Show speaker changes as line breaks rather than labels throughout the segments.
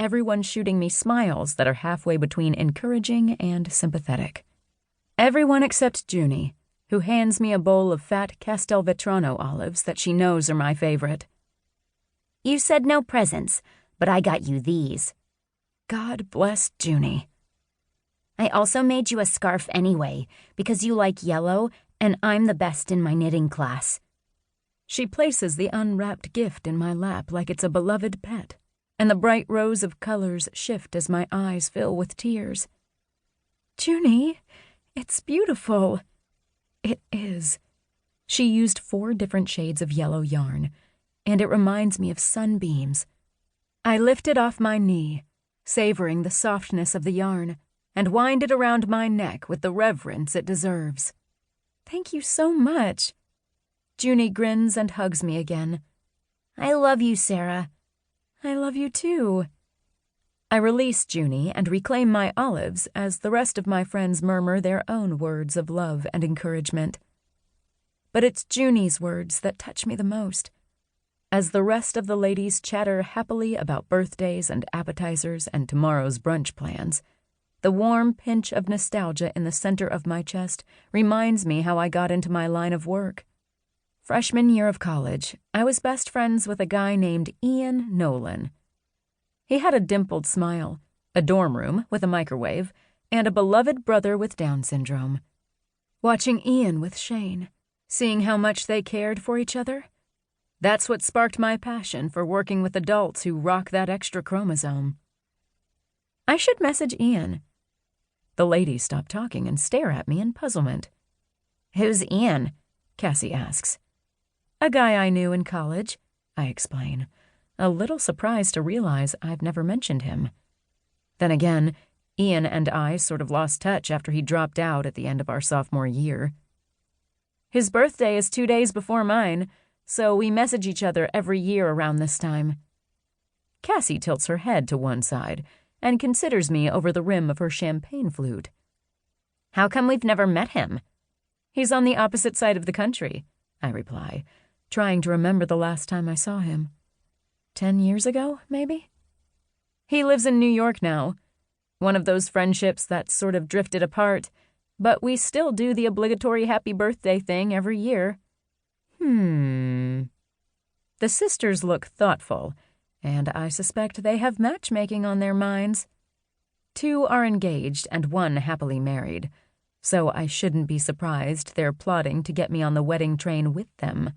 everyone shooting me smiles that are halfway between encouraging and sympathetic. Everyone except Junie, who hands me a bowl of fat Castelvetrano olives that she knows are my favorite.
You said no presents, but I got you these.
God bless Junie.
I also made you a scarf anyway, because you like yellow, and I'm the best in my knitting class.
She places the unwrapped gift in my lap like it's a beloved pet, and the bright rows of colors shift as my eyes fill with tears. Junie, it's beautiful. It is. She used 4 different shades of yellow yarn, and it reminds me of sunbeams. I lift it off my knee, savoring the softness of the yarn, and wind it around my neck with the reverence it deserves. Thank you so much. Junie grins and hugs me again.
I love you, Sarah.
I love you too. I release Junie and reclaim my olives as the rest of my friends murmur their own words of love and encouragement. But it's Junie's words that touch me the most. As the rest of the ladies chatter happily about birthdays and appetizers and tomorrow's brunch plans, the warm pinch of nostalgia in the center of my chest reminds me how I got into my line of work. Freshman year of college, I was best friends with a guy named Ian Nolan. He had a dimpled smile, a dorm room with a microwave, and a beloved brother with Down syndrome. Watching Ian with Shane, seeing how much they cared for each other, that's what sparked my passion for working with adults who rock that extra chromosome. I should message Ian. The ladies stop talking and stare at me in puzzlement.
Who's Ian?
Cassie asks. A guy I knew in college, I explain, a little surprised to realize I've never mentioned him. Then again, Ian and I sort of lost touch after he dropped out at the end of our sophomore year. His birthday is 2 days before mine, so we message each other every year around this time. Cassie tilts her head to one side and considers me over the rim of her champagne flute.
How come we've never met him?
He's on the opposite side of the country, I reply, trying to remember the last time I saw him. 10 years ago, maybe? He lives in New York now. One of those friendships that sort of drifted apart, but we still do the obligatory happy birthday thing every year. The sisters look thoughtful, and I suspect they have matchmaking on their minds. 2 are engaged and 1 happily married, so I shouldn't be surprised they're plotting to get me on the wedding train with them.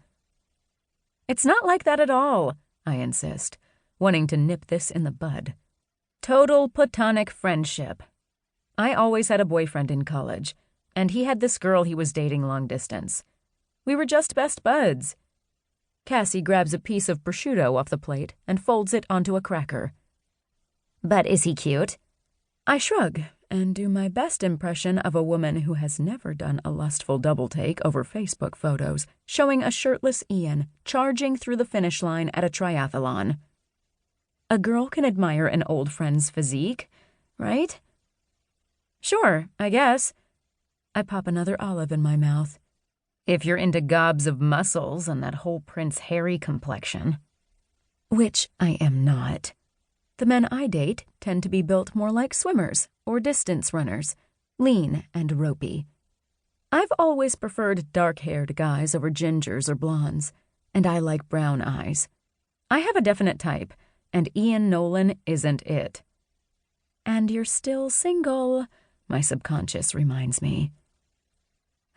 It's not like that at all, I insist, wanting to nip this in the bud. Total platonic friendship. I always had a boyfriend in college, and he had this girl he was dating long distance. We were just best buds. Cassie grabs a piece of prosciutto off the plate and folds it onto a cracker.
But is he cute?
I shrug and do my best impression of a woman who has never done a lustful double-take over Facebook photos showing a shirtless Ian charging through the finish line at a triathlon. A girl can admire an old friend's physique, right? Sure, I guess. I pop another olive in my mouth. If you're into gobs of muscles and that whole Prince Harry complexion. Which I am not. The men I date tend to be built more like swimmers or distance runners, lean and ropey. I've always preferred dark-haired guys over gingers or blondes, and I like brown eyes. I have a definite type, and Ian Nolan isn't it. And you're still single, my subconscious reminds me.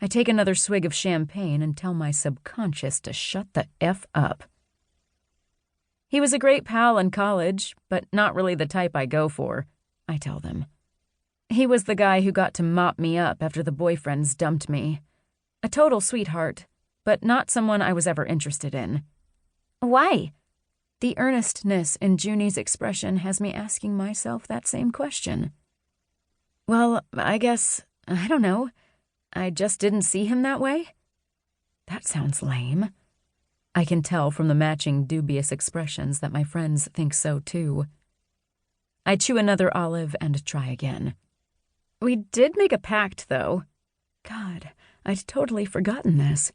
I take another swig of champagne and tell my subconscious to shut the F up. He was a great pal in college, but not really the type I go for, I tell them. He was the guy who got to mop me up after the boyfriends dumped me. A total sweetheart, but not someone I was ever interested in.
Why?
The earnestness in Junie's expression has me asking myself that same question. Well, I guess, I don't know. I just didn't see him that way? That sounds lame. I can tell from the matching dubious expressions that my friends think so too. I chew another olive and try again. We did make a pact, though. God, I'd totally forgotten this.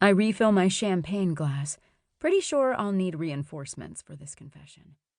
I refill my champagne glass, pretty sure I'll need reinforcements for this confession.